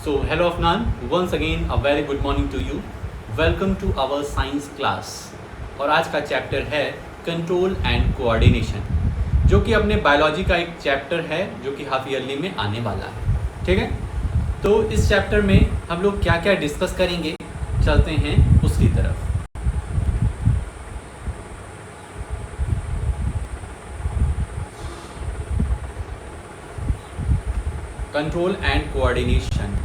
So, hello Afnan, once again a very good morning to you. Welcome to our science class. और आज का chapter है control and coordination, जो कि अपने बायोलॉजी का एक चैप्टर है जो कि हाफ ईयरली में आने वाला है। ठीक है, तो इस चैप्टर में हम लोग क्या क्या डिस्कस करेंगे, चलते हैं उसकी तरफ। Control and coordination.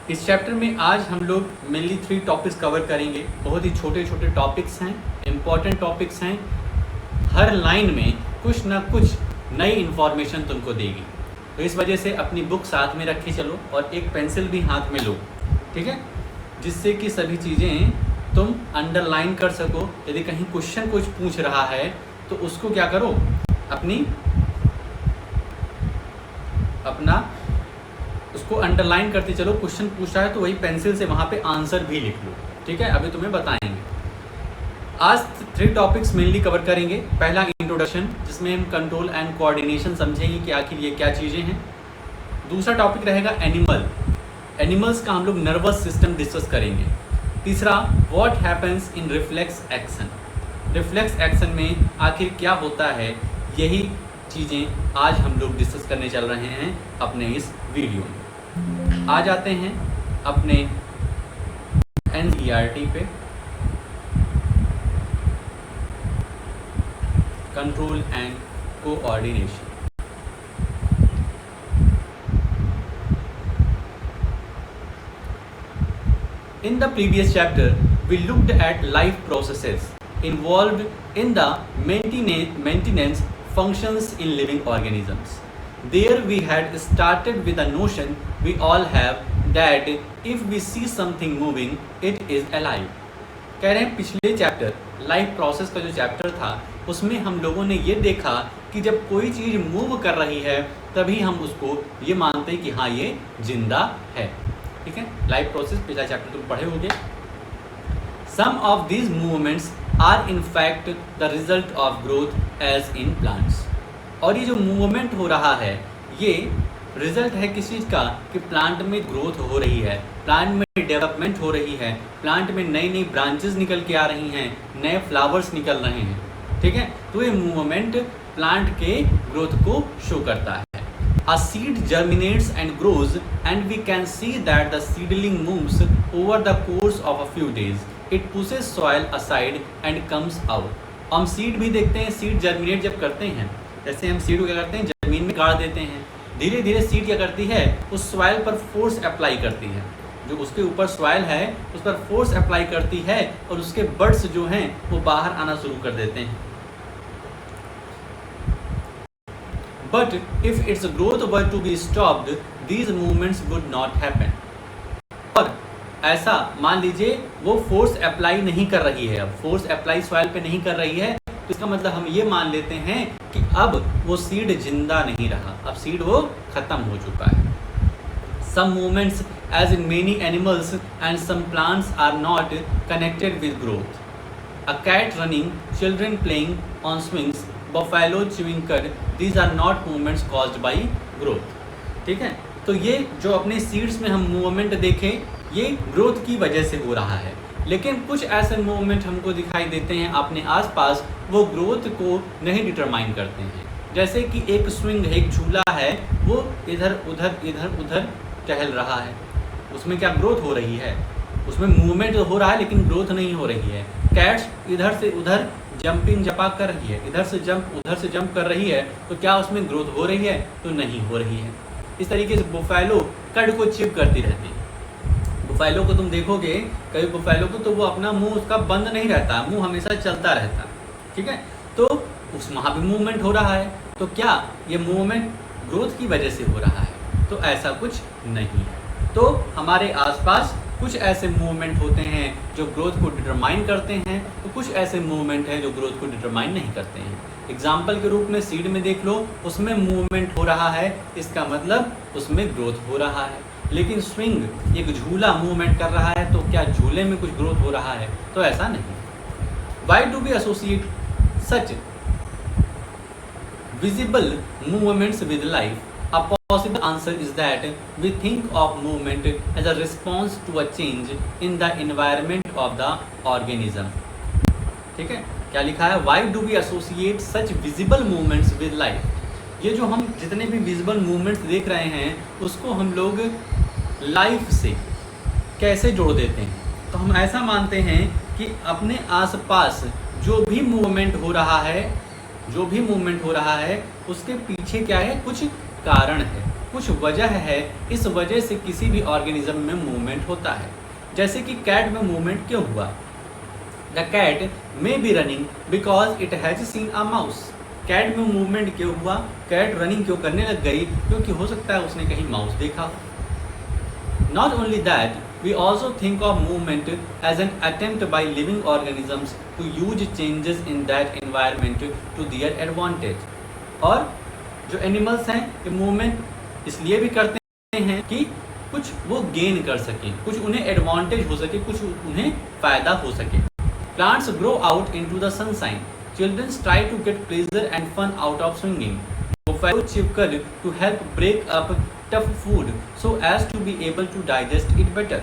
इस चैप्टर में आज हम लोग मेनली 3 टॉपिक्स कवर करेंगे। बहुत ही छोटे छोटे टॉपिक्स हैं, इम्पॉर्टेंट टॉपिक्स हैं। हर लाइन में कुछ ना कुछ नई इन्फॉर्मेशन तुमको देगी, तो इस वजह से अपनी बुक साथ में रखे चलो और एक पेंसिल भी हाथ में लो, ठीक है, जिससे कि सभी चीज़ें तुम अंडरलाइन कर सको। यदि कहीं क्वेश्चन कुछ पूछ रहा है तो उसको क्या करो, अपना उसको अंडरलाइन करते चलो। क्वेश्चन पूछ रहा है तो वही पेंसिल से वहाँ पे आंसर भी लिख लो, ठीक है। अभी तुम्हें बताएंगे। आज 3 टॉपिक्स मेनली कवर करेंगे। पहला इंट्रोडक्शन, जिसमें हम कंट्रोल एंड कोऑर्डिनेशन समझेंगे कि आखिर ये क्या चीज़ें हैं। दूसरा टॉपिक रहेगा एनिमल्स का हम लोग नर्वस सिस्टम डिस्कस करेंगे। तीसरा, what happens in reflex action, reflex action में आखिर क्या होता है, यही चीज़ें आज हम लोग डिस्कस करने चल रहे हैं अपने इस वीडियो में। आ जाते हैं अपने NCERT पे, control and coordination. In the previous chapter, we looked at life processes involved in the maintenance functions in living organisms. There we had started with the notion we all have that if we see something moving, it is alive. कह रहे हैं पिछले chapter life process का जो chapter था, उसमें हम लोगों ने ये देखा कि जब कोई चीज़ मूव कर रही है तभी हम उसको ये मानते हैं कि हाँ ये जिंदा है, ठीक है। लाइफ प्रोसेस पिछला चैप्टर तुम पढ़े होंगे। Some of these movements are in fact the result of growth as in plants. और ये जो मूवमेंट हो रहा है ये रिजल्ट है किस चीज़ का, कि प्लांट में ग्रोथ हो रही है, प्लांट में डेवलपमेंट हो रही है, प्लांट में नई नई ब्रांचेस निकल के आ रही हैं, नए फ्लावर्स निकल रहे हैं, ठीक है। तो ये मूवमेंट प्लांट के ग्रोथ को शो करता है। A seed germinates and grows, and we can see that the seedling moves over the course of a few days. It pushes soil aside and comes out. हम seed भी देखते हैं, seed germinate जब करते हैं, जैसे हम सीड को क्या करते हैं, ज़मीन में गाड़ देते हैं। धीरे धीरे सीड क्या करती है, उस सॉइल पर फोर्स अप्लाई करती है, जो उसके ऊपर सॉइल है उस पर फोर्स अप्लाई करती है और उसके बड्स जो हैं वो बाहर आना शुरू कर देते हैं। But if its growth were to be stopped, these movements would not happen. और ऐसा मान लीजिए वो फोर्स अप्लाई नहीं कर रही है, अब फोर्स अप्लाई सॉइल पे नहीं कर रही है, तो इसका मतलब हम ये मान लेते हैं कि अब वो सीड जिंदा नहीं रहा, अब सीड वो खत्म हो चुका है। Some movements as in many animals and some plants are not connected with growth. A cat running, children playing on swings, buffalo chewing cud, these are not movements caused by growth, ठीक है। तो ये जो अपने seeds में हम movement देखें, ये ग्रोथ की वजह से हो रहा है। लेकिन कुछ ऐसे मूवमेंट हमको दिखाई देते हैं अपने आसपास, वो ग्रोथ को नहीं डिटरमाइन करते हैं। जैसे कि एक स्विंग है, एक झूला है, वो इधर उधर टहल रहा है, उसमें क्या ग्रोथ हो रही है, उसमें मूवमेंट हो रहा है लेकिन ग्रोथ नहीं हो रही है। कैट्स इधर से उधर जंपिंग जपाक कर रही है, इधर से जंप उधर से जंप कर रही है, तो क्या उसमें ग्रोथ हो रही है, तो नहीं हो रही है। इस तरीके से बुफैलो कड को चिप करती रहती है। बुफैलो को तुम देखोगे, कभी बुफैलो को तो वो अपना मुंह उसका बंद नहीं रहता, मुंह हमेशा चलता रहता, ठीक है। तो उस वहाँ भी मूवमेंट हो रहा है, तो क्या ये मूवमेंट ग्रोथ की वजह से हो रहा है, तो ऐसा कुछ नहीं है। तो हमारे आसपास कुछ ऐसे मूवमेंट होते हैं जो ग्रोथ को डिटरमाइन करते हैं, तो कुछ ऐसे मूवमेंट हैं जो ग्रोथ को डिटरमाइन नहीं करते हैं। एग्जाम्पल के रूप में सीड में देख लो, उसमें मूवमेंट हो रहा है, इसका मतलब उसमें ग्रोथ हो रहा है। लेकिन स्विंग, एक झूला मूवमेंट कर रहा है, तो क्या झूले में कुछ ग्रोथ हो रहा है, तो ऐसा नहीं। Why do we associate such visible movements with life, a possible answer is that we think of movement as a response to a change in the environment of the organism. ठीक है, क्या लिखा है? Why do we associate such visible movements with life? ये जो हम जितने भी विजिबल मूवमेंट्स देख रहे हैं उसको हम लोग लाइफ से कैसे जोड़ देते हैं? तो हम ऐसा मानते हैं कि अपने आसपास जो भी मूवमेंट हो रहा है उसके पीछे क्या है? कुछ कारण है, कुछ वजह है। इस वजह से किसी भी ऑर्गेनिज्म में मूवमेंट होता है। जैसे कि कैट में मूवमेंट क्यों हुआ? The cat may be running because it has seen a mouse. Cat में मूवमेंट क्यों हुआ? कैट रनिंग क्यों करने लग गई? क्योंकि हो सकता है उसने कहीं माउस देखा हो। Not only that, we also think of movement as an attempt by living organisms to use changes in that environment to their advantage. और जो एनिमल्स हैं ये मूवमेंट इसलिए भी करते हैं कि कुछ वो गेन कर सकें, कुछ उन्हें एडवांटेज हो सके, कुछ उन्हें फ़ायदा हो सके। Plants grow out into the sunshine. Children try to get pleasure and fun out of swinging. Buffalo chicken to help break up tough food so as to be able to digest it better.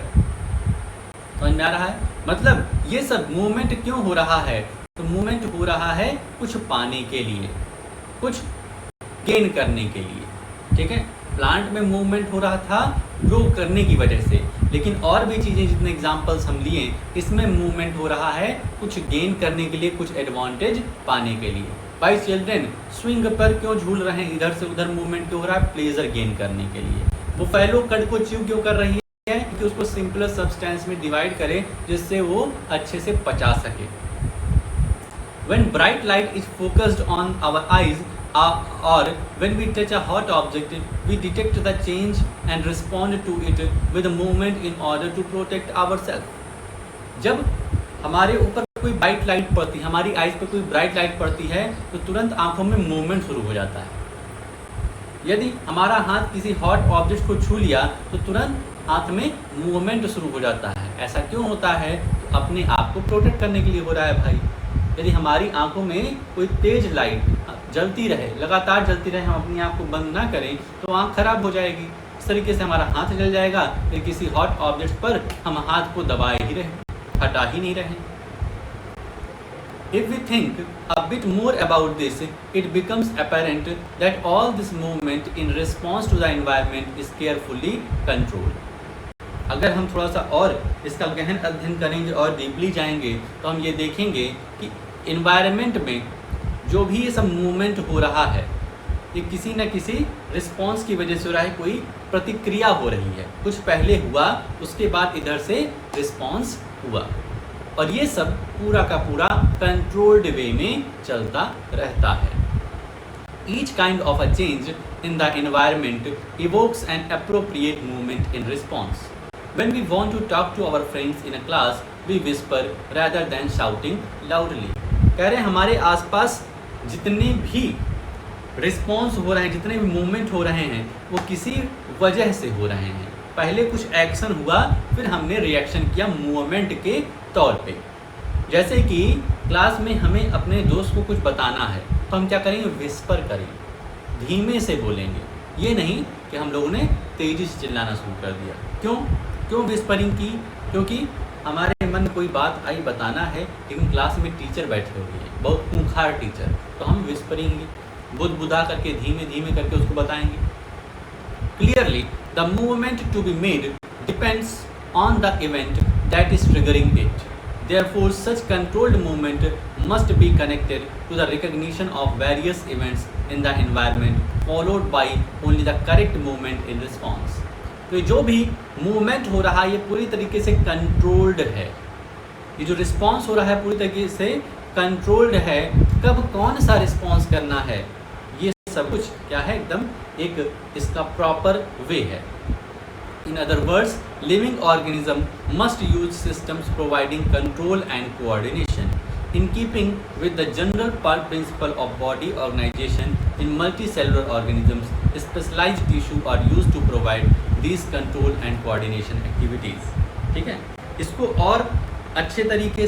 समझ में आ रहा है? मतलब ये सब movement क्यों हो रहा है? तो मूवमेंट हो रहा है कुछ पाने के लिए, कुछ गेन करने के लिए। ठीक है, प्लांट में मूवमेंट हो रहा था ग्रो करने की वजह से, लेकिन और भी चीज़ें जितने एग्जांपल्स हम लिए इसमें मूवमेंट हो रहा है कुछ गेन करने के लिए, कुछ एडवांटेज पाने के लिए। बाई चिल्ड्रेन स्विंग पर क्यों झूल रहे हैं? इधर से उधर मूवमेंट क्यों हो रहा है? प्लेजर गेन करने के लिए। वो फैलो कड को च्यू क्यों कर रही है? कि उसको सिंपलर सब्सटेंस में डिवाइड करे जिससे वो अच्छे से पचा सके। When bright light is focused on our eyes, or when we touch a hot object, we detect the change and respond to it with a movement in order to protect ourselves. जब हमारे ऊपर कोई bright light पड़ती है, हमारी eyes पर कोई bright light पड़ती है तो तुरंत आंखों में मूवमेंट शुरू हो जाता है। यदि हमारा हाथ किसी हॉट ऑब्जेक्ट को छू लिया तो तुरंत हाथ में मूवमेंट शुरू हो जाता है। ऐसा क्यों होता है? तो अपने आप को प्रोटेक्ट करने के लिए हो रहा है भाई। यदि हमारी आंखों में कोई तेज लाइट जलती रहे, लगातार जलती रहे, हम अपनी आँख को बंद ना करें तो आँख खराब हो जाएगी। इस तरीके से हमारा हाथ जल जाएगा, फिर किसी हॉट ऑब्जेक्ट पर हम हाथ को दबाए ही रहें, हटा ही नहीं रहें। If we think a bit more about this, it becomes apparent that all this movement in response to the environment is carefully controlled. अगर हम थोड़ा सा और इसका गहन अध्ययन करेंगे और डीपली जाएंगे तो हम ये देखेंगे कि इन्वायरमेंट में जो भी ये सब मूवमेंट हो रहा है ये किसी न किसी रिस्पॉन्स की वजह से हो रहा है, कोई प्रतिक्रिया हो रही है। कुछ पहले हुआ, उसके बाद इधर से रिस्पॉन्स हुआ, और ये सब पूरा का पूरा कंट्रोल्ड वे में चलता रहता है। Each kind of a change in the environment evokes an appropriate movement in response. When we want to talk to our friends in a class, we whisper rather than shouting loudly. कह रहे हैं हमारे आसपास जितने भी response हो रहे हैं, जितने भी मूवमेंट हो रहे हैं, वो किसी वजह से हो रहे हैं। पहले कुछ एक्शन हुआ, फिर हमने रिएक्शन किया मूवमेंट के तौर पे। जैसे कि क्लास में हमें अपने दोस्त को कुछ बताना है तो हम क्या करेंगे? विस्पर करेंगे, धीमे से बोलेंगे। ये नहीं कि हम लोगों ने तेज़ी से चिल्लाना शुरू कर दिया। क्यों विस्परिंग की? क्योंकि हमारे मन में कोई बात आई बताना है, लेकिन क्लास में टीचर बैठे हुए हैं, बहुत खूंखार टीचर, तो हम विस्परिंग बुदबुदा करके धीमे धीमे करके उसको बताएंगे। Clearly the movement to be made depends on the event that is triggering it. Therefore, such controlled movement must be connected to the recognition of various events in the environment, followed by only the correct movement in response. तो जो भी movement हो रहा है ये पूरी तरीके से कंट्रोल्ड है। ये जो रिस्पॉन्स हो रहा है पूरी तरीके से कंट्रोल्ड है। कब कौन सा रिस्पॉन्स करना है, ये सब कुछ क्या है, एकदम एक इसका प्रॉपर वे है। In other words, living organism must use systems providing control and coordination. In keeping with the general principle of body organization in multicellular organisms, specialized tissue are used to provide these control and coordination activities. ठीक है, इसको और अच्छे तरीके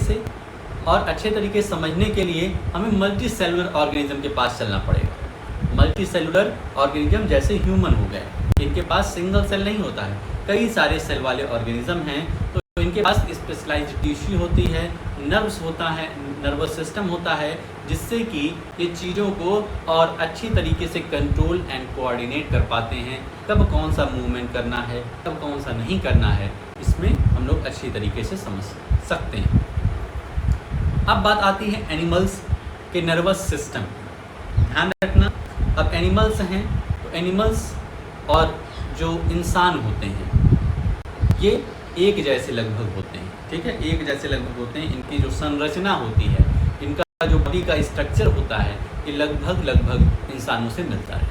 से समझने के लिए हमें मल्टी सेलुलर ऑर्गेनिज्म के पास चलना पड़ेगा। मल्टी सेलुलर ऑर्गेनिज्म जैसे ह्यूमन हो गए, इनके पास सिंगल सेल नहीं होता है, कई सारे सेल वाले ऑर्गेनिज्म हैं। तो इनके पास स्पेशलाइज्ड टिश्यू होती है, नर्व्स होता है, नर्वस सिस्टम होता है, जिससे कि ये चीज़ों को और अच्छी तरीके से कंट्रोल एंड कोऑर्डिनेट कर पाते हैं, कब कौन सा मूवमेंट करना है, कब कौन सा नहीं करना है, इसमें हम लोग अच्छी तरीके से समझ सकते हैं। अब बात आती है एनिमल्स के नर्वस सिस्टम। ध्यान रखना, अब एनिमल्स हैं तो एनिमल्स और जो इंसान होते हैं ये एक जैसे लगभग होते हैं, ठीक है, एक जैसे लगभग होते हैं। इनकी जो संरचना होती है, इनका जो बॉडी का स्ट्रक्चर होता है, ये लगभग इंसानों से मिलता है।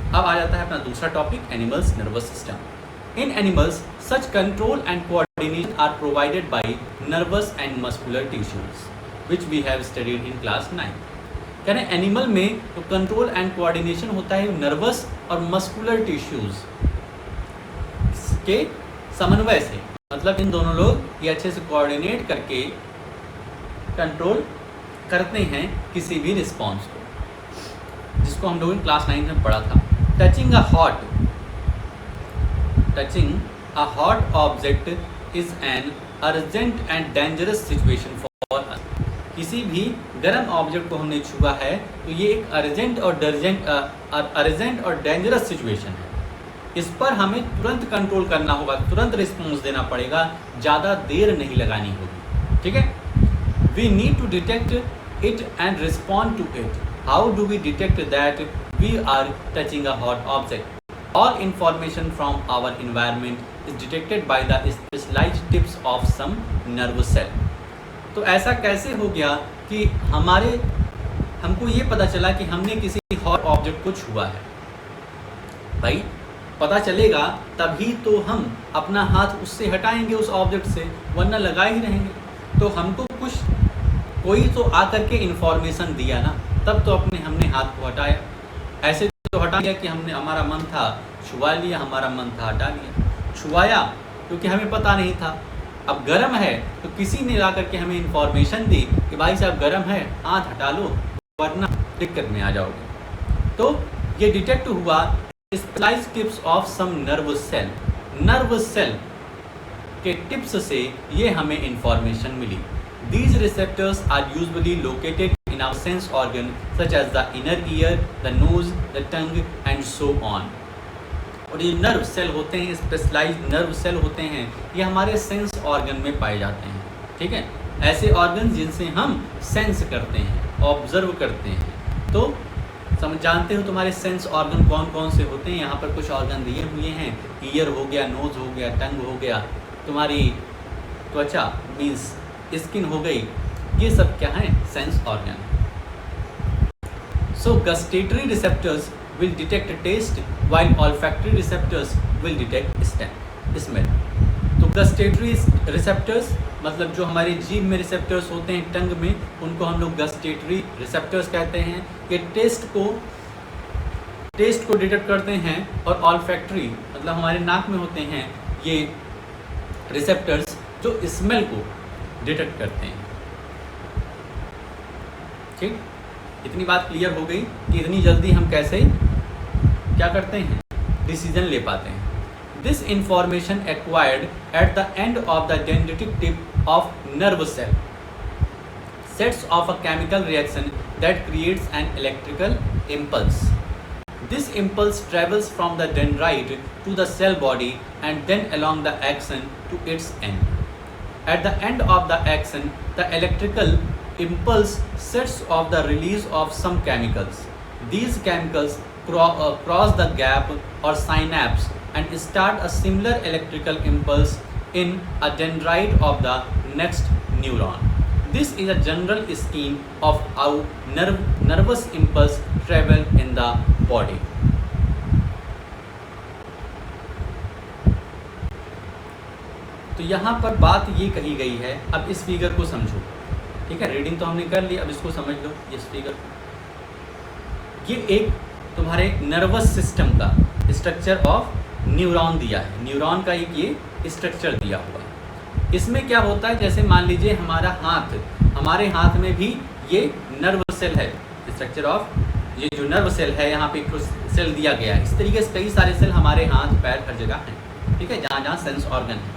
अब आ जाता है अपना दूसरा topic, animals nervous system. In animals such control and coordination are provided by nervous and muscular tissues which we have studied in class 9। यानी एनिमल में तो कंट्रोल एंड कोऑर्डिनेशन होता है नर्वस और मस्कुलर टिश्यूज के समन्वय से, मतलब इन दोनों लोग ये अच्छे से कोऑर्डिनेट करके कंट्रोल करते हैं किसी भी रिस्पॉन्स को, जिसको हम लोगों ने क्लास 9 में पढ़ा था। Touching a hot object is an urgent and dangerous situation for us. किसी भी गर्म ऑब्जेक्ट को हमने छुआ है तो ये एक अर्जेंट और डेंजरस सिचुएशन है। इस पर हमें तुरंत कंट्रोल करना होगा, तुरंत रिस्पॉन्स देना पड़ेगा, ज़्यादा देर नहीं लगानी होगी, ठीक है। We need to detect it and respond to it. How do we detect that we are touching a hot object? All information from our environment is detected by the specialized tips of some nervous cell. तो ऐसा कैसे हो गया कि हमको ये पता चला कि हमने किसी हॉट ऑब्जेक्ट को छुआ है? भाई पता चलेगा तभी तो हम अपना हाथ उससे हटाएंगे, उस ऑब्जेक्ट से, वरना लगा ही रहेंगे। तो हमको कोई तो आकर के इन्फॉर्मेशन दिया ना, तब तो हमने हाथ को हटाया। ऐसे तो हटा लिया कि हमारा मन था छुआ लिया, हमारा मन था हटा लिया। छुआया क्योंकि हमें पता नहीं था। अब गर्म है तो किसी ने ला करके हमें इन्फॉर्मेशन दी कि भाई साहब गर्म है, हाथ हटा लो वरना दिक्कत में आ जाओगे। तो ये डिटेक्ट हुआ specialised tips of some nervous cell. Nervous cell के टिप्स से ये हमें इन्फॉर्मेशन मिली। These receptors are usually located in our sense organ such as the inner ear, the nose, the tongue and so on. और ये nerve cell होते हैं, specialised nerve cell होते हैं, ये हमारे सेंस ऑर्गन में पाए जाते हैं, ठीक है। ऐसे ऑर्गन जिनसे हम सेंस करते हैं, ऑब्जर्व करते हैं। तो जानते हो तुम्हारे सेंस ऑर्गन कौन कौन से होते हैं? यहाँ पर कुछ ऑर्गन दिए हुए हैं, ईयर हो गया, नोज हो गया, टंग हो गया, तुम्हारी त्वचा मीन्स स्किन हो गई, ये सब क्या है? Sense organ. So gustatory receptors will detect taste while olfactory receptors will detect smell. तो गस्टेटरी रिसेप्टर्स मतलब जो हमारे जीभ में रिसेप्टर्स होते हैं, टंग में, उनको हम लोग गस्टेटरी रिसेप्टर्स कहते हैं। ये टेस्ट को डिटेक्ट करते हैं। और ऑल्फैक्टरी मतलब हमारे नाक में होते हैं ये रिसेप्टर्स जो स्मेल को डिटेक्ट करते हैं, ठीक। इतनी बात क्लियर हो गई कि इतनी जल्दी हम कैसे क्या करते हैं, डिसीजन ले पाते हैं। This information acquired at the end of the dendritic tip of nerve cell sets off a chemical reaction that creates an electrical impulse. This impulse travels from the dendrite to the cell body and then along the axon to its end. At the end of the axon, the electrical impulse sets off the release of some chemicals. These chemicals cross the gap or synapse and start a similar electrical impulse in a dendrite of the next neuron. This is a general scheme of how nervous impulse travel in the body. तो यहाँ पर बात ये कही गई है। अब इस फिगर को समझो, ठीक है। रीडिंग तो हमने कर ली, अब इसको समझ लो। इस फिगर, ये एक तुम्हारे नर्वस सिस्टम का स्ट्रक्चर ऑफ न्यूरॉन दिया है। न्यूरॉन का एक ये स्ट्रक्चर दिया हुआ है। इसमें क्या होता है, जैसे मान लीजिए हमारे हाथ में भी ये नर्व सेल है, स्ट्रक्चर ऑफ ये जो नर्व सेल है यहाँ पे एक सेल दिया गया है। इस तरीके से कई सारे सेल हमारे हाथ पैर हर जगह हैं, ठीक है, जहाँ जहाँ सेंस ऑर्गन है।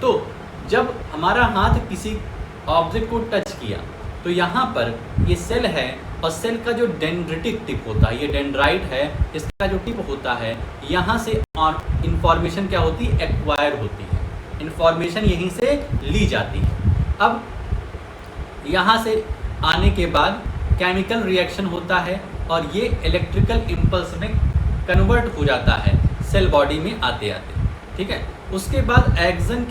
तो जब हमारा हाथ किसी ऑब्जेक्ट को टच किया तो यहाँ पर ये सेल है और सेल का जो डेंड्रिटिक टिप होता है, ये डेंड्राइट है, इसका जो टिप होता है यहाँ से इंफॉर्मेशन क्या होती है, एक्वायर होती है, इंफॉर्मेशन यहीं से ली जाती है। अब यहाँ से आने के बाद केमिकल रिएक्शन होता है और ये इलेक्ट्रिकल इम्पल्स में कन्वर्ट हो जाता है सेल बॉडी में आते आते, ठीक है। उसके बाद एक्सन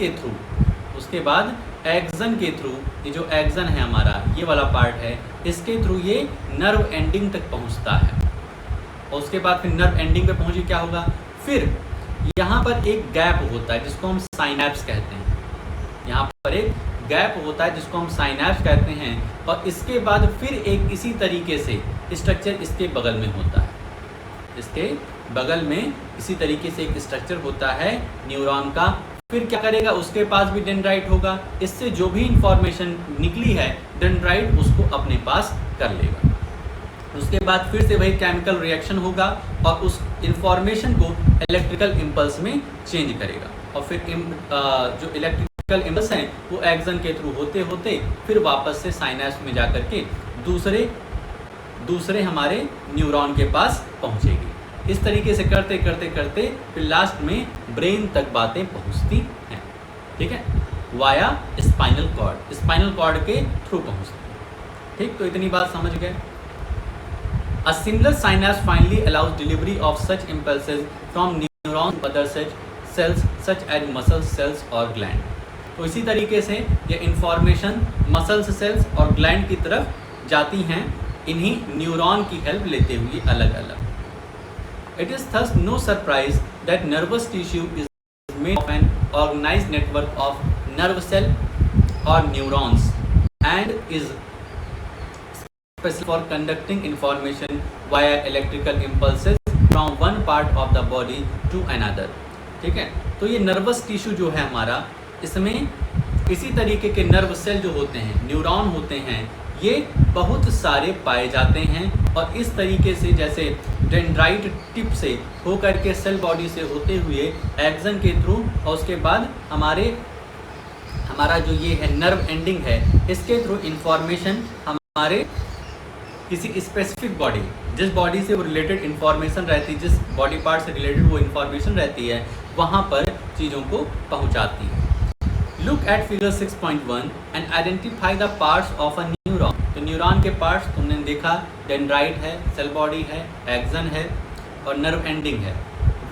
के थ्रू, ये जो एक्सन है हमारा, ये वाला पार्ट है, इसके थ्रू ये नर्व एंडिंग तक पहुंचता है। और उसके बाद फिर नर्व एंडिंग पे पहुंचे क्या होगा, फिर यहाँ पर एक गैप होता है जिसको हम साइनैप्स कहते हैं। यहाँ पर एक गैप होता है जिसको हम साइनैप्स कहते हैं। और इसके बाद फिर एक इसी तरीके से स्ट्रक्चर इसके बगल में होता है, इसके बगल में इसी तरीके से एक स्ट्रक्चर होता है न्यूरॉन का। फिर क्या करेगा, उसके पास भी डेंड्राइट होगा, इससे जो भी इंफॉर्मेशन निकली है डेंड्राइट उसको अपने पास कर लेगा। उसके बाद फिर से वही केमिकल रिएक्शन होगा और उस इंफॉर्मेशन को इलेक्ट्रिकल इम्पल्स में चेंज करेगा। और फिर जो इलेक्ट्रिकल इम्पल्स हैं वो एक्सन के थ्रू होते होते फिर वापस से साइनैप्स में जा करके दूसरे हमारे न्यूरॉन के पास पहुँचेगी। इस तरीके से करते करते करते फिर लास्ट में ब्रेन तक बातें पहुंचती हैं, ठीक है, वाया स्पाइनल कॉर्ड के थ्रू पहुंचती है, ठीक। तो इतनी बात समझ गए। A similar synapse finally allows delivery of such impulses from neurons to other cells such as muscle cells और gland। तो इसी तरीके से ये इंफॉर्मेशन मसल्स सेल्स और ग्लैंड की तरफ जाती हैं, इन्हीं न्यूरॉन की हेल्प लेते हुए अलग अलग। It is thus no surprise that nervous tissue is made of an organized network of nerve cells or neurons and is special for conducting information via electrical impulses from one part of the body to another, ठीक है। तो ये nervous tissue जो है हमारा, इसमें इसी तरीके के नर्व सेल जो होते हैं, न्यूरॉन होते हैं, ये बहुत सारे पाए जाते हैं। और इस तरीके से जैसे डेंड्राइट टिप से होकर के सेल बॉडी से होते हुए एक्सन के थ्रू और उसके बाद हमारा जो ये है नर्व एंडिंग है, इसके थ्रू इंफॉर्मेशन हमारे किसी स्पेसिफिक बॉडी, जिस बॉडी से वो रिलेटेड इंफॉर्मेशन रहती है, जिस बॉडी पार्ट से रिलेटेड वो इंफॉर्मेशन रहती है, वहाँ पर चीज़ों को पहुँचाती है। Look at figure 6.1 and identify the parts of a neuron। तो न्यूरॉन के पार्ट्स तुमने देखा, डेंड्राइट है, सेल बॉडी है, एक्सन है और नर्व एंडिंग है।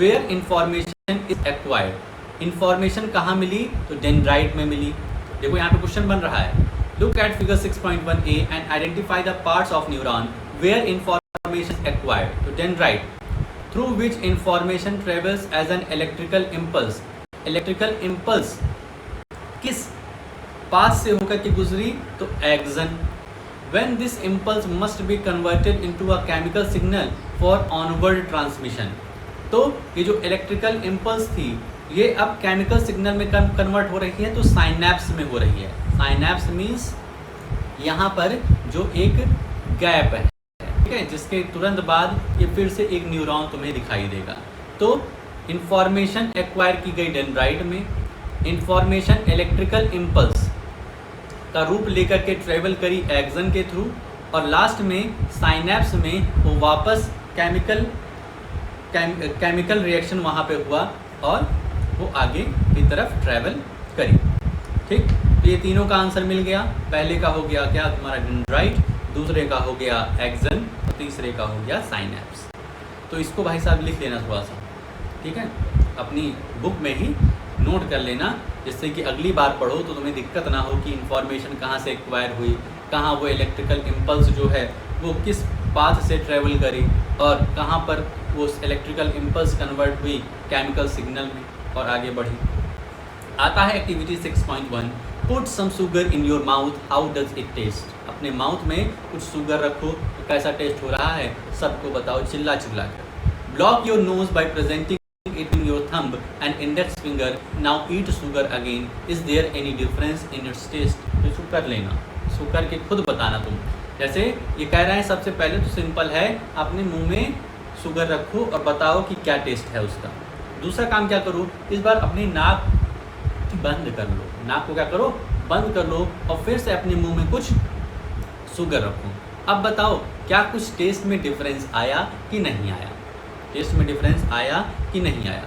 Where information is acquired, information कहाँ मिली, तो डेंड्राइट में मिली। देखो यहाँ पे क्वेश्चन बन रहा है, Look at figure 6.1a and identify the parts of neuron where information is acquired, तो dendrite, through which information travels as an electrical impulse। Electrical impulse किस पाथ से होकर के गुजरी, तो action. When this impulse must be converted into a chemical signal for onward transmission। तो ये जो इलेक्ट्रिकल इम्पल्स थी ये अब केमिकल सिग्नल में कन्वर्ट हो रही है, तो साइनैप्स में हो रही है। साइनैप्स मीन्स यहाँ पर जो एक गैप है, ठीक है, जिसके तुरंत बाद ये फिर से एक न्यूरॉन तुम्हें दिखाई देगा। तो इंफॉर्मेशन एक्वायर की गई डेंड्राइट में, इंफॉर्मेशन इलेक्ट्रिकल इम्पल्स का रूप लेकर के ट्रेवल करी एक्सन के थ्रू और लास्ट में साइनैप्स में वो वापस केमिकल रिएक्शन वहाँ पे हुआ और वो आगे की तरफ ट्रेवल करी, ठीक। तो ये तीनों का आंसर मिल गया। पहले का हो गया क्या, तुम्हारा डेंड्राइट, दूसरे का हो गया एक्सन और तीसरे का हो गया साइनैप्स। तो इसको भाई साहब लिख लेना थोड़ा सा, ठीक है, अपनी बुक में ही नोट कर लेना, जिससे कि अगली बार पढ़ो तो तुम्हें दिक्कत ना हो कि इन्फॉर्मेशन कहाँ से एक्वायर हुई, कहाँ वो इलेक्ट्रिकल इम्पल्स जो है वो किस पाथ से ट्रेवल करी और कहाँ पर वो इलेक्ट्रिकल इम्पल्स कन्वर्ट हुई केमिकल सिग्नल में और आगे बढ़ी। आता है activity 6.1, put some sugar in your mouth, how does it taste. अपने माउथ में कुछ शुगर रखो, तो कैसा टेस्ट हो रहा है सबको बताओ चिल्ला चिल्ला कर। Block your nose bye presenting it in your thumb and index finger, now eat sugar again, is there any difference in its taste। तो शुगर लेना, शुगर के खुद बताना तुम जैसे ये कह रहे हैं सबसे पहले तो सिंपल है, अपने मुंह में शुगर रखो और बताओ कि क्या टेस्ट है उसका। दूसरा काम क्या करो, इस बार अपनी नाक बंद कर लो, नाक को क्या करो, बंद कर लो और फिर से अपने मुंह में कुछ शुगर रखो। अब बताओ क्या कुछ टेस्ट में डिफरेंस आया कि नहीं आया, टेस्ट में डिफरेंस आया कि नहीं आया।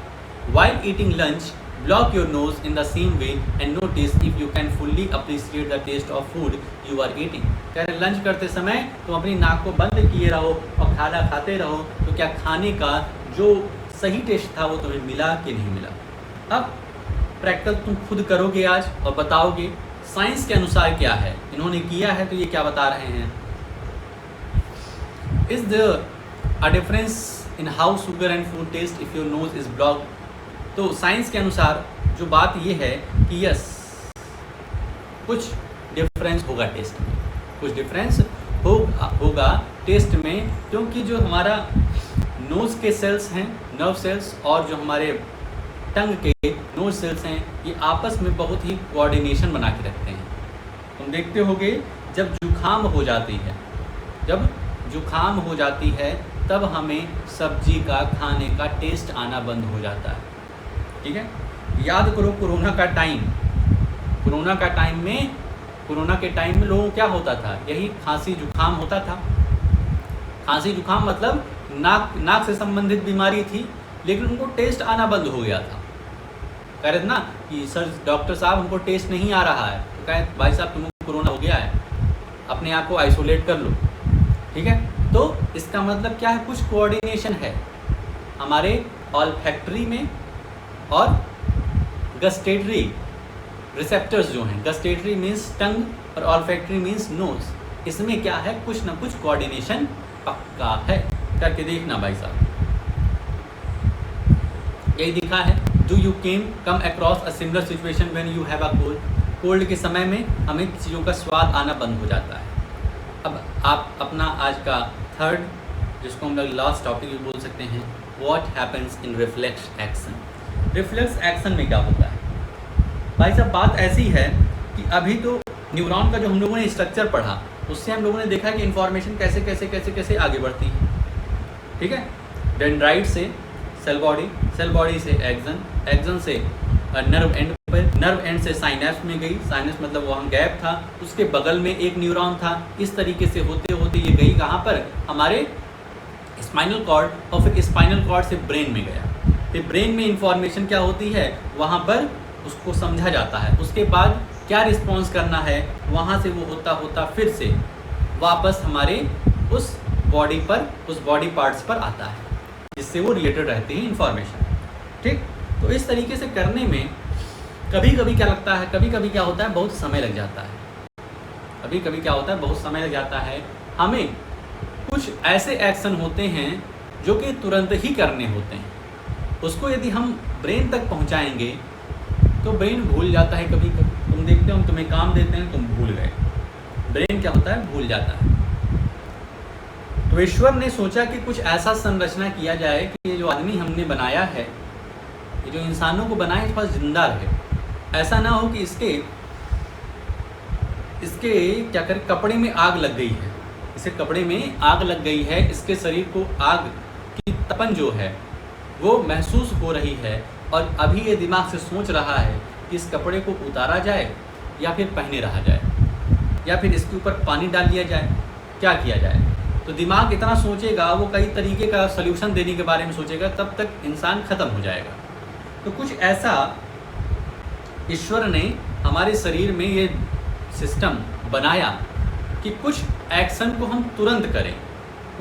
While eating lunch, block your nose in the same way and notice if you can fully appreciate the taste of food you are eating। कह रहे लंच करते समय तुम अपनी नाक को बंद किए रहो और खाना खाते रहो, तो क्या खाने का जो सही टेस्ट था वो तुम्हें मिला कि नहीं मिला। अब प्रैक्टिकल तुम खुद करोगे आज और बताओगे साइंस के अनुसार क्या है, इन्होंने किया है तो ये क्या बता रहे हैं। Is there a difference in how sugar and food taste if your nose is blocked? तो साइंस के अनुसार जो बात ये है कि यस, कुछ डिफरेंस होगा टेस्ट में, कुछ डिफरेंस होगा टेस्ट में, क्योंकि जो हमारा नोज़ के सेल्स हैं, नर्व सेल्स, और जो हमारे टंग के नोज सेल्स हैं, ये आपस में बहुत ही कोऑर्डिनेशन बना के रखते हैं। तुम देखते होगे जब जुखाम हो जाती है, जब जुखाम हो जाती है तब हमें सब्जी का, खाने का टेस्ट आना बंद हो जाता है। ठीक है, याद करो कोरोना का टाइम, कोरोना के टाइम में लोगों को क्या होता था, यही खांसी जुखाम होता था। खांसी जुखाम मतलब नाक से संबंधित बीमारी थी, लेकिन उनको टेस्ट आना बंद हो गया था। कह रहे थे ना कि सर डॉक्टर साहब हमको टेस्ट नहीं आ रहा है, तो कहे भाई साहब तुमको कोरोना हो गया है, अपने आप को आइसोलेट कर लो। ठीक है, तो इसका मतलब क्या है, कुछ कोऑर्डिनेशन है हमारे ऑल्फैक्टरी में और गस्टेटरी रिसेप्टर्स जो हैं, गस्टेटरी मीन्स टंग और ऑल्फैक्टरी मीन्स नोज, इसमें क्या है, कुछ ना कुछ कोऑर्डिनेशन पक्का है। करके देखना भाई साहब, यही दिखा है। Do you come across a similar situation when you have a cold. Cold के समय में हमें चीज़ों का स्वाद आना बंद हो जाता है। अब आप अपना आज का थर्ड, जिसको हम लोग लास्ट टॉपिक भी बोल सकते हैं, what happens in reflex action. Reflex action में क्या होता है भाई साहब, बात ऐसी है कि अभी तो न्यूरॉन का जो हम लोगों ने स्ट्रक्चर पढ़ा, उससे हम लोगों ने देखा कि इन्फॉर्मेशन कैसे कैसे कैसे कैसे आगे बढ़ती है। ठीक है, डेंड्राइट से सेल बॉडी, सेल बॉडी से एक्सन, एक्सन से नर्व एंड पर, नर्व एंड से साइनेप्स में गई, साइनेप्स मतलब वहाँ गैप था, उसके बगल में एक न्यूरॉन था। इस तरीके से होते होते ये गई कहाँ पर, हमारे स्पाइनल कॉर्ड, और फिर स्पाइनल कॉर्ड से ब्रेन में गया। फिर ब्रेन में इंफॉर्मेशन क्या होती है, वहाँ पर उसको समझा जाता है, उसके बाद क्या रिस्पॉन्स करना है, वहाँ से वो होता होता फिर से वापस हमारे उस बॉडी पर, उस बॉडी पार्ट्स पर आता है, जिससे वो रिलेटेड रहती है इंफॉर्मेशन। ठीक, तो इस तरीके से करने में कभी कभी क्या लगता है, कभी कभी क्या होता है, बहुत समय लग जाता है। कभी कभी क्या होता है, बहुत समय लग जाता है। हमें कुछ ऐसे एक्शन होते हैं जो कि तुरंत ही करने होते हैं, उसको यदि हम ब्रेन तक पहुंचाएंगे तो ब्रेन भूल जाता है। कभी कभी तुम देखते हो, हम तुम्हें काम देते हैं, तुम भूल गए, ब्रेन क्या होता है, भूल जाता है। तो ईश्वर ने सोचा कि कुछ ऐसा संरचना किया जाए कि ये जो आदमी हमने बनाया है, ये जो इंसानों को बनाया, इसके पास जिंदा रहे। ऐसा ना हो कि इसके क्या करें, कपड़े में आग लग गई है, इसे कपड़े में आग लग गई है, इसके शरीर को आग की तपन जो है वो महसूस हो रही है, और अभी ये दिमाग से सोच रहा है कि इस कपड़े को उतारा जाए या फिर पहने रहा जाए, या फिर इसके ऊपर पानी डाल दिया जाए, क्या किया जाए। तो दिमाग इतना सोचेगा, वो कई तरीके का सल्यूशन देने के बारे में सोचेगा, तब तक इंसान ख़त्म हो जाएगा। तो कुछ ऐसा ईश्वर ने हमारे शरीर में ये सिस्टम बनाया कि कुछ एक्शन को हम तुरंत करें,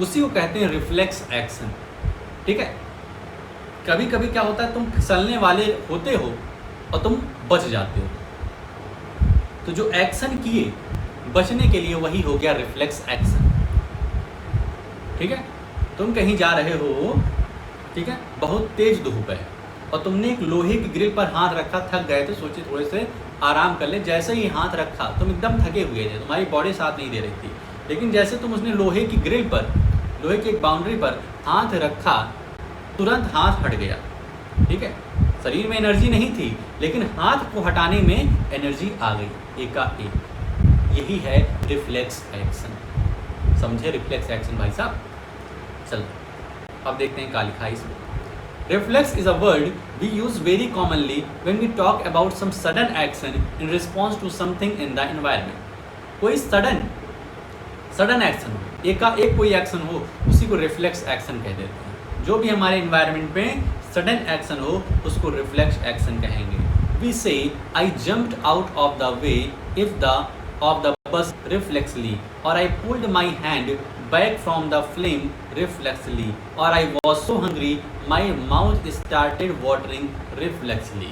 उसी को कहते हैं रिफ्लेक्स एक्शन। ठीक है, कभी कभी क्या होता है, तुम फिसलने वाले होते हो और तुम बच जाते हो, तो जो एक्शन किए बचने के लिए, वही हो गया रिफ्लेक्स एक्शन। ठीक है, तुम कहीं जा रहे हो, ठीक है, बहुत तेज धूप है और तुमने एक लोहे की ग्रिल पर हाथ रखा, थक गए थे, सोचे थोड़े से आराम कर ले। जैसे ही हाथ रखा, तुम एकदम थके हुए थे, तुम्हारी बॉडी साथ नहीं दे रही थी, लेकिन जैसे तुम उसने लोहे की ग्रिल पर, लोहे की एक बाउंड्री पर हाथ रखा, तुरंत हाथ हट गया। ठीक है, शरीर में एनर्जी नहीं थी, लेकिन हाथ को हटाने में एनर्जी आ गई एकाएक। यही है रिफ्लेक्स एक्शन। समझे रिफ्लेक्स एक्शन भाई साहब? चलो अब देखते हैं क्या लिखा है इसमें। Reflex is a word we use very commonly when we talk about some sudden action in response to something in the environment. कोई सडन एक्शन हो, एक कोई एक्शन हो, उसी को रिफ्लेक्स एक्शन कह देते हैं। जो भी हमारे एनवायरनमेंट में सडन एक्शन हो उसको रिफ्लेक्स एक्शन कहेंगे। वी से आई jumped out of the way if the of the bus reflexly, or I pulled my hand back from the flame reflexly, or I was so hungry my mouth started watering reflexly।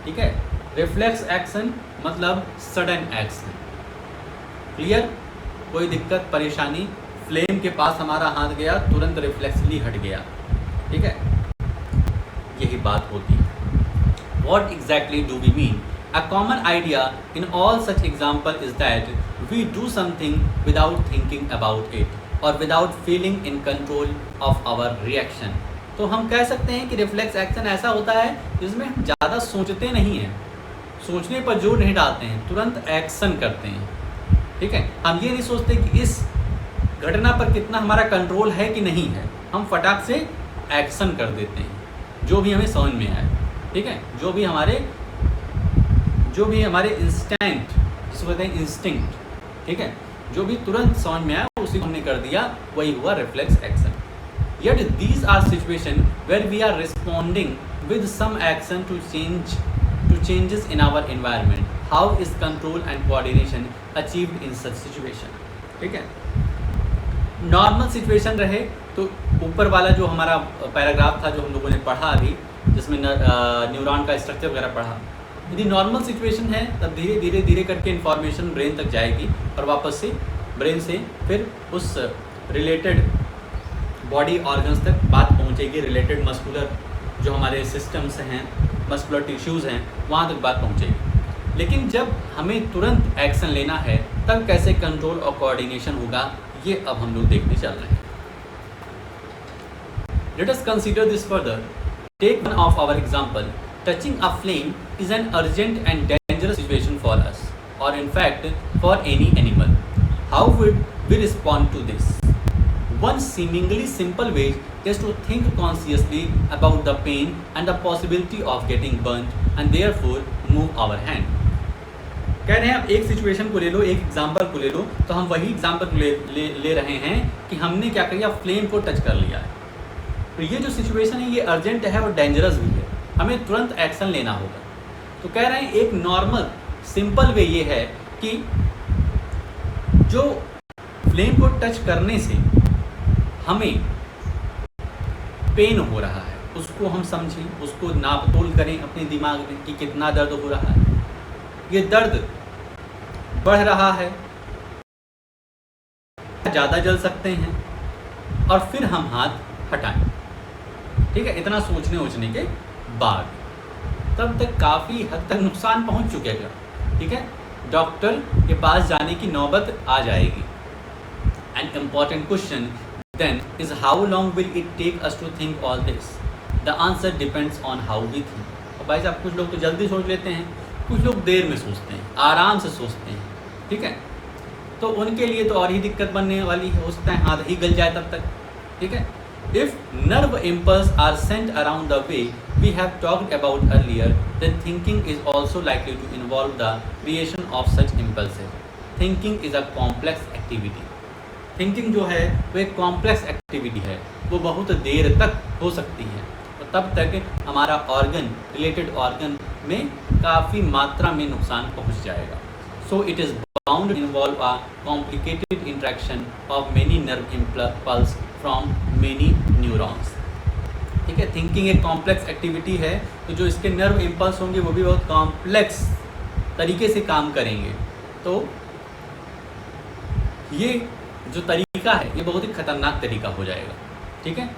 ठीक है, reflex action मतलब sudden action. Clear? कोई दिक्कत परेशानी? Flame के पास हमारा हाथ गया, तुरंत रिफ्लेक्सली हट गया। ठीक है, यही बात होती है। What exactly do we mean? A common idea in all such example is that we do something without thinking about it or without feeling in control of our reaction। तो हम कह सकते हैं कि रिफ्लेक्स एक्शन ऐसा होता है जिसमें हम ज़्यादा सोचते नहीं हैं, सोचने पर जोर नहीं डालते हैं, तुरंत एक्शन करते हैं। ठीक है, हम ये नहीं सोचते कि इस घटना पर कितना हमारा कंट्रोल है कि नहीं है, हम फटाक से एक्शन कर देते हैं जो भी हमें समझ में आए। ठीक है, जो भी हमारे इंस्टेंट, जिसको कहते हैं इंस्टिंक्ट, ठीक है, जो भी तुरंत समझ में आया उसी को हमने कर दिया, वही हुआ reflex action. Yet these are situations where we are responding with some action to changes in our environment। How is control and coordination achieved in such situation? ठीक है, नॉर्मल सिचुएशन रहे तो ऊपर वाला जो हमारा पैराग्राफ था जो हम लोगों ने पढ़ा अभी, जिसमें न्यूरॉन का स्ट्रक्चर वगैरह पढ़ा, यदि नॉर्मल सिचुएशन है तब धीरे करके इन्फॉर्मेशन ब्रेन तक जाएगी और वापस से ब्रेन से फिर उस रिलेटेड बॉडी ऑर्गन्स तक बात पहुंचेगी। रिलेटेड मस्कुलर जो हमारे सिस्टम्स हैं, मस्कुलर टिश्यूज़ हैं, वहाँ तक बात पहुंचेगी। लेकिन जब हमें तुरंत एक्शन लेना है तब कैसे कंट्रोल और कोऑर्डिनेशन होगा, ये अब हम लोग देखने चल रहे हैं। Let us consider this further. Take one of our example. Touching a flame is an urgent and dangerous situation for us, or in fact for any animal. How would we respond to this? One seemingly simple way is to think consciously about the pain and the possibility of getting burnt and therefore move our hand। कह रहे हैं आप एक situation को ले लो, एक example को ले लो, तो हम वही एग्जाम्पल को ले रहे हैं कि हमने क्या किया, फ्लेम को टच कर लिया है। तो ये जो सिचुएशन है ये अर्जेंट है और डेंजरस भी है, हमें तुरंत एक्शन लेना होगा। तो कह रहे हैं एक नॉर्मल सिंपल वे ये है कि जो फ्लेम को टच करने से हमें पेन हो रहा है उसको हम समझें, उसको नाप तोल करें अपने दिमाग में कि कितना दर्द हो रहा है, ये दर्द बढ़ रहा है, ज़्यादा जल सकते हैं, और फिर हम हाथ हटाएं। ठीक है, इतना सोचने के बाद तब तक काफ़ी हद तक नुकसान पहुंच चुकेगा। ठीक है, डॉक्टर के पास जाने की नौबत आ जाएगी। An important question then is how long will it take us to think all this? The answer depends on how we think. और भाई साहब कुछ लोग तो जल्दी सोच लेते हैं, कुछ लोग देर में सोचते हैं, आराम से सोचते हैं। ठीक है, तो उनके लिए तो और ही दिक्कत बनने वाली है, हो सकता है हाथ ही गल जाए तब तक। ठीक है, if nerve impulse are sent around the way we have talked about earlier, then thinking is also likely to involve the creation of such impulses। Thinking is a complex activity। Thinking जो है वो एक complex activity है, वो बहुत देर तक हो सकती है और तब तक हमारा ऑर्गन, रिलेटेड ऑर्गन में काफ़ी मात्रा में नुकसान पहुंच जाएगा। So it is bound to involve a complicated interaction of many nerve impulse from many neurons। ठीक है, थिंकिंग एक कॉम्प्लेक्स एक्टिविटी है, तो जो इसके नर्व इम्पल्स होंगे वो भी बहुत कॉम्प्लेक्स तरीके से काम करेंगे। तो ये जो तरीका है ये बहुत ही खतरनाक तरीका हो जाएगा। ठीक है,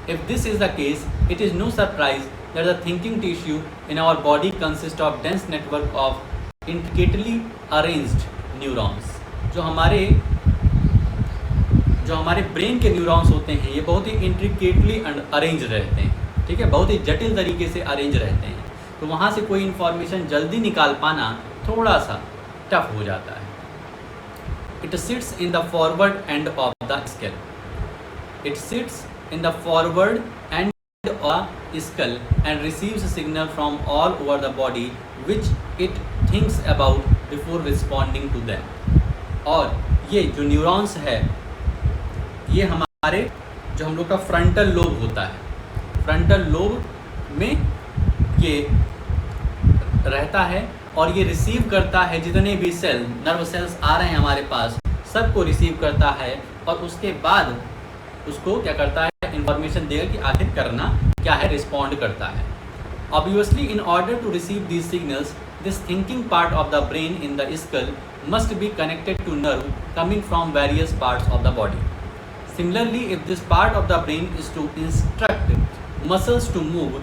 if this is the case it is no surprise that the thinking tissue in our body consists of dense network of intricately arranged neurons। जो हमारे ब्रेन के न्यूरॉन्स होते हैं ये बहुत ही इंट्रिकेटली अरेंज रहते हैं। ठीक है, बहुत ही जटिल तरीके से अरेंज रहते हैं, तो वहाँ से कोई इन्फॉर्मेशन जल्दी निकाल पाना थोड़ा सा टफ हो जाता है। It sits in the forward end of the skull. It sits in the forward end of the skull and receives signal from all over the body which it thinks about before responding to them. और ये जो neurons है ये हमारे जो हम लोग का फ्रंटल लोब होता है, फ्रंटल लोब में ये रहता है और ये रिसीव करता है जितने भी सेल नर्व सेल्स आ रहे हैं हमारे पास सबको रिसीव करता है और उसके बाद उसको क्या करता है, इंफॉर्मेशन देगा कि आखिर करना क्या है, रिस्पॉन्ड करता है. Obviously in order to receive these signals this thinking part of the brain in the skull must be connected to nerve coming from various parts of the body. Similarly, if this part of the brain is to instruct muscles to move,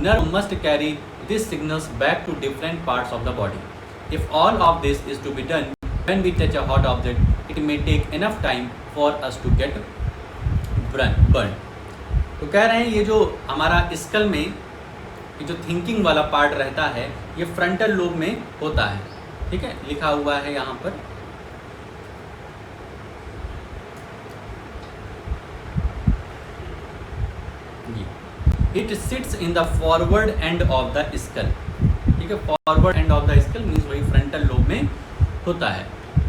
nerve must carry these signals back to different parts of the body. If all of this is to be done when we touch a hot object, it may take enough time for us to get burned. तो कह रहे हैं ये जो हमारा school में ये जो थिंकिंग वाला पार्ट रहता है ये फ्रंटल लोब में होता है. ठीक है, लिखा हुआ है यहाँ पर. It sits in the forward and of the skull. ठीक है, forward and of the skull means वही फ्रंटल लोब में होता है.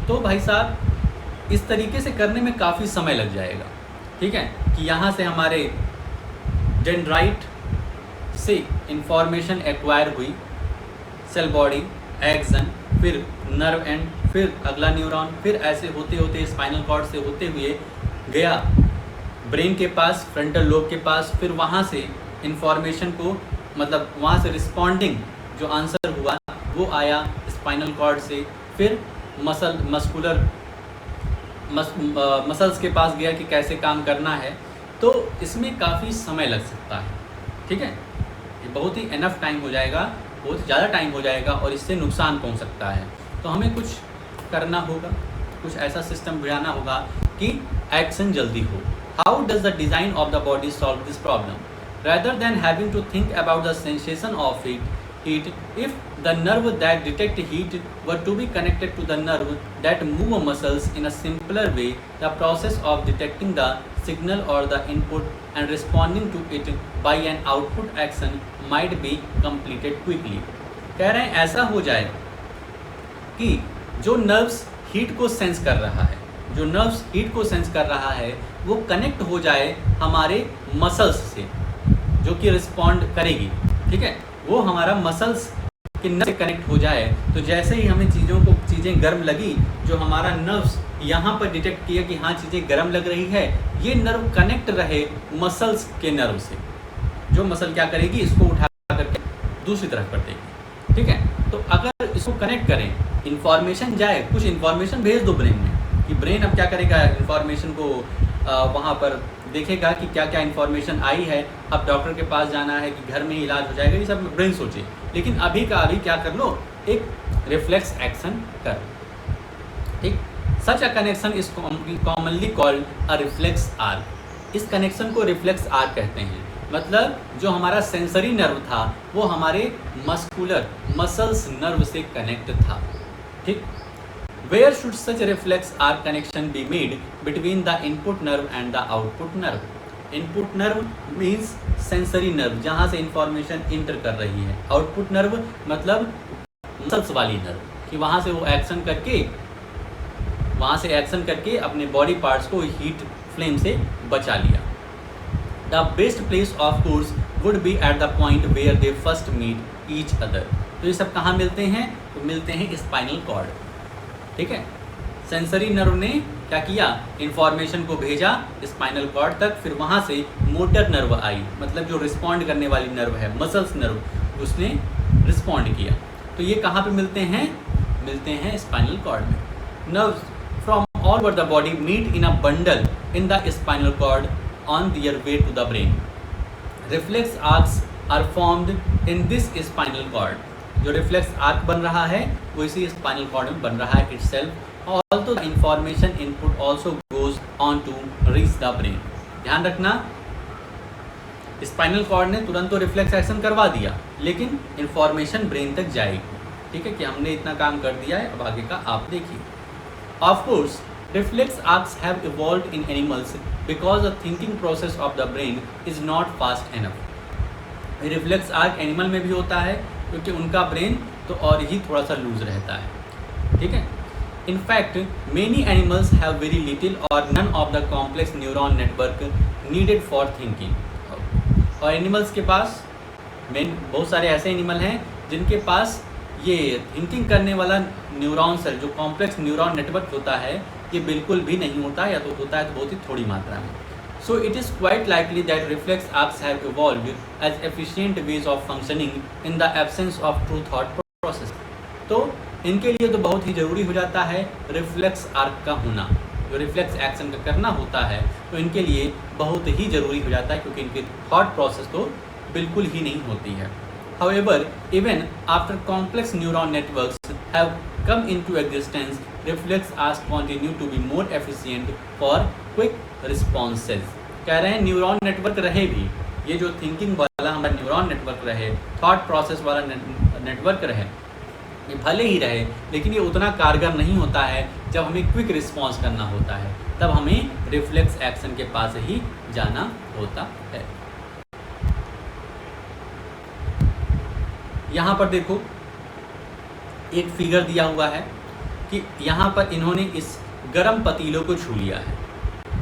तो भाई साहब इस तरीके से करने में काफ़ी समय लग जाएगा. ठीक है, कि यहाँ से हमारे डेंड्राइट से इंफॉर्मेशन एक्वायर हुई, सेल बॉडी, एक्सन, फिर नर्व एंड, फिर अगला न्यूरॉन, फिर ऐसे होते होते स्पाइनल कॉर्ड से होते हुए गया ब्रेन के पास, फ्रंटल लोब के पास, फिर वहाँ से इंफॉर्मेशन को मतलब वहाँ से रिस्पॉन्डिंग जो आंसर हुआ वो आया स्पाइनल कॉर्ड से, फिर मसल्स के पास गया कि कैसे काम करना है. तो इसमें काफ़ी समय लग सकता है. ठीक है, ये बहुत ही एनफ टाइम हो जाएगा, बहुत ज़्यादा टाइम हो जाएगा और इससे नुकसान पहुंच सकता है. तो हमें कुछ करना होगा, कुछ ऐसा सिस्टम बनाना होगा कि एक्शन जल्दी हो. How does the design of the body solve this problem? rather than having to think about the sensation of heat, if the nerve that detect heat were to be connected to the nerve that move muscles in a simpler way, the process of detecting the signal or the input and responding to it by an output action might be completed quickly. कह रहे हैं ऐसा हो जाए कि जो nerves heat को sense कर रहा है, जो नर्व्स हीट को सेंस कर रहा है वो कनेक्ट हो जाए हमारे मसल्स से जो कि रिस्पॉन्ड करेगी. ठीक है, वो हमारा मसल्स के नर्व से कनेक्ट हो जाए. तो जैसे ही हमें चीज़ें गर्म लगी, जो हमारा नर्व्स यहाँ पर डिटेक्ट किया कि हाँ चीज़ें गर्म लग रही है, ये नर्व कनेक्ट रहे मसल्स के नर्व से. जो मसल क्या करेगी, इसको उठा करके दूसरी तरफ कर देगी. ठीक है, तो अगर इसको कनेक्ट करें, इन्फॉर्मेशन जाए, कुछ इन्फॉर्मेशन भेज दो ब्रेन में कि ब्रेन अब क्या करेगा, इन्फॉर्मेशन को वहाँ पर देखेगा कि क्या क्या इन्फॉर्मेशन आई है, अब डॉक्टर के पास जाना है कि घर में ही इलाज हो जाएगा, ये सब ब्रेन सोचे. लेकिन अभी का अभी क्या कर लो, एक रिफ्लेक्स एक्शन कर. ठीक, such a connection is commonly called a reflex arc. इस कनेक्शन को रिफ्लेक्स आर्क कहते हैं. मतलब जो हमारा सेंसरी नर्व था वो हमारे मसल्स नर्व से कनेक्ट था. ठीक, where should such reflex arc connection be made between the input nerve and the output nerve? Input nerve means sensory nerve, जहाँ से इंफॉर्मेशन इंटर कर रही है. आउटपुट नर्व मतलब मसल्स वाली नर्व कि वहाँ से वो एक्शन करके अपने बॉडी पार्ट्स को हीट फ्लेम से बचा लिया. The best place of course would be at the point where they first meet each other. तो ये सब कहाँ मिलते हैं? तो मिलते हैं स्पाइनल कॉर्ड. ठीक है, सेंसरी नर्व ने क्या किया, इन्फॉर्मेशन को भेजा स्पाइनल कॉर्ड तक, फिर वहाँ से मोटर नर्व आई, मतलब जो रिस्पॉन्ड करने वाली नर्व है, मसल्स नर्व, उसने रिस्पॉन्ड किया. तो ये कहाँ पे मिलते हैं स्पाइनल कॉर्ड में. Nerves from all over the body meet in a bundle in the spinal cord on their way to the brain. Reflex arcs are formed in this spinal cord. जो reflex arc बन रहा है वो इसी spinal cord में बन रहा है itself. Also the information input also goes on to reach the brain. ध्यान रखना, स्पाइनल कॉर्ड ने तुरंत तो रिफ्लेक्स एक्शन करवा दिया, लेकिन इंफॉर्मेशन ब्रेन तक जाएगी. ठीक है, कि हमने इतना काम कर दिया है, अब आगे का आप देखिए. Of course Reflex arcs have evolved in animals because the thinking process of the brain is not fast enough. Reflex arc animal में भी होता है क्योंकि उनका ब्रेन तो और ही थोड़ा सा लूज रहता है, ठीक है. In fact, many animals have very little or none of the complex neuron network needed for thinking. और एनिमल्स के पास बहुत सारे ऐसे एनिमल हैं जिनके पास ये थिंकिंग करने वाला न्यूरॉन सेल, जो कॉम्प्लेक्स न्यूरॉन नेटवर्क होता है, ये बिल्कुल भी नहीं होता, या तो होता है तो बहुत ही थोड़ी मात्रा में. So it is quite likely that reflex arcs have evolved as efficient ways of functioning in the absence of true thought process. तो इनके लिए तो बहुत ही ज़रूरी हो जाता है रिफ्लेक्स आर्क का होना, जो रिफ्लेक्स एक्शन का करना होता है, तो इनके लिए बहुत ही ज़रूरी हो जाता है क्योंकि इनकी थॉट प्रोसेस तो बिल्कुल ही नहीं होती है. However, even after complex neuron networks have come into existence, reflex arcs continue to be more efficient for quick responses. कह रहे हैं न्यूरॉन नेटवर्क रहे भी, ये जो थिंकिंग वाला हमारा न्यूरॉन नेटवर्क रहे, थॉट प्रोसेस वाला नेटवर्क रहे, ये भले ही रहे, लेकिन ये उतना कारगर नहीं होता है जब हमें क्विक रिस्पॉन्स करना होता है, तब हमें रिफ्लेक्स एक्शन के पास ही जाना होता है. यहाँ पर देखो एक फिगर दिया हुआ है कि यहाँ पर इन्होंने इस गर्म पतीलों को छू लिया है,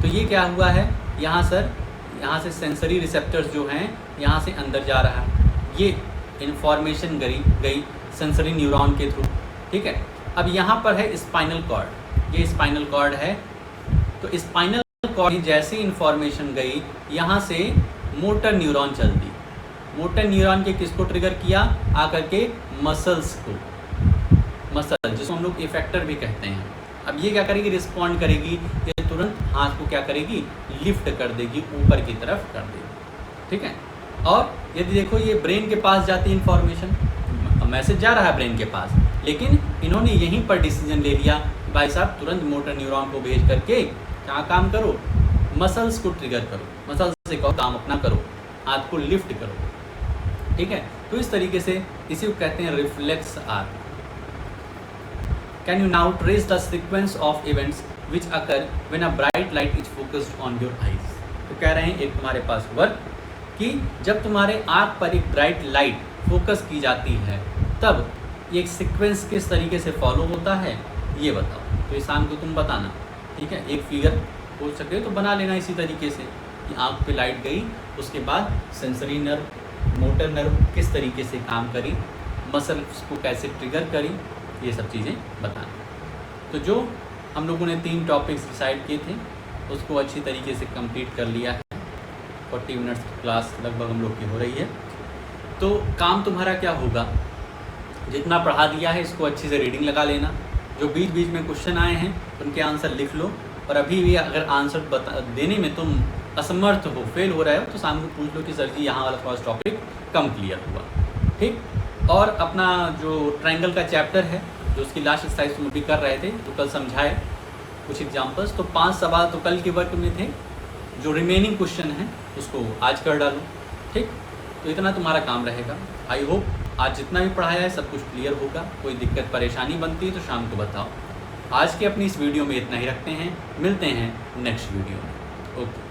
तो ये क्या हुआ है, यहाँ से सेंसरी रिसेप्टर्स जो हैं यहाँ से अंदर जा रहा है, ये इन्फॉर्मेशन गई सेंसरी न्यूरॉन के थ्रू, ठीक है. अब यहाँ पर है स्पाइनल कॉर्ड, ये स्पाइनल कॉर्ड है, तो स्पाइनल कॉर्ड जैसी इन्फॉर्मेशन गई, यहाँ से मोटर न्यूरॉन चल दी. मोटर न्यूरॉन के किसको ट्रिगर किया, आकर के मसल्स को, मसल जिसको हम लोग इफेक्टर भी कहते हैं. अब ये क्या करेगी, रिस्पॉन्ड करेगी, ये तुरंत हाथ को क्या करेगी, लिफ्ट कर देगी, ऊपर की तरफ कर देगी, ठीक है. और यदि देखो ये ब्रेन के पास जाती है इन्फॉर्मेशन, मैसेज जा रहा है ब्रेन के पास, लेकिन इन्होंने यहीं पर डिसीजन ले लिया, भाई साहब तुरंत मोटर न्यूरॉन को भेज करके क्या काम करो, मसल्स को ट्रिगर करो, मसल्स से कहो काम अपना करो, हाथ को लिफ्ट करो, ठीक है. तो इस तरीके से इसी को कहते हैं reflex arc. Can you now trace the sequence of events which occur when a bright light is focused on your eyes. तो कह रहे हैं एक तुम्हारे पास वर्क कि जब तुम्हारे आँख पर एक ब्राइट लाइट फोकस की जाती है, तब ये एक सीक्वेंस किस तरीके से फॉलो होता है, ये बताओ. तो इस शाम को तुम बताना, ठीक है. एक फिगर हो सके तो बना लेना इसी तरीके से कि आँख पे लाइट गई, उसके बाद सेंसरी नर्व, मोटर नर्व किस तरीके से काम करी, मसल्स को कैसे ट्रिगर करी, ये सब चीज़ें बताना. तो जो हम लोगों ने 3 टॉपिक्स डिसाइड किए थे उसको अच्छी तरीके से कंप्लीट कर लिया है. 40 मिनट्स की क्लास लगभग हम लोग की हो रही है. तो काम तुम्हारा क्या होगा, जितना पढ़ा दिया है इसको अच्छे से रीडिंग लगा लेना, जो बीच बीच में क्वेश्चन आए हैं उनके आंसर लिख लो, और अभी भी अगर आंसर देने में तुम असमर्थ हो, फेल हो रहे हो, तो शाम को पूछ लो कि सर जी यहाँ वाला थोड़ा टॉपिक कम क्लियर हुआ, ठीक. और अपना जो ट्रायंगल का चैप्टर है, जो उसकी लास्ट एक्सरसाइज तुम भी कर रहे थे, तो कल समझाए कुछ एग्जाम्पल्स, तो 5 सवाल तो कल के वर्क में थे, जो रिमेनिंग क्वेश्चन हैं उसको आज कर डालो, ठीक. तो इतना तुम्हारा काम रहेगा. आई होप आज जितना भी पढ़ाया है सब कुछ क्लियर होगा. कोई दिक्कत परेशानी बनती है तो शाम को बताओ. आज के अपनी इस वीडियो में इतना ही रखते हैं, मिलते हैं नेक्स्ट वीडियो में. ओके.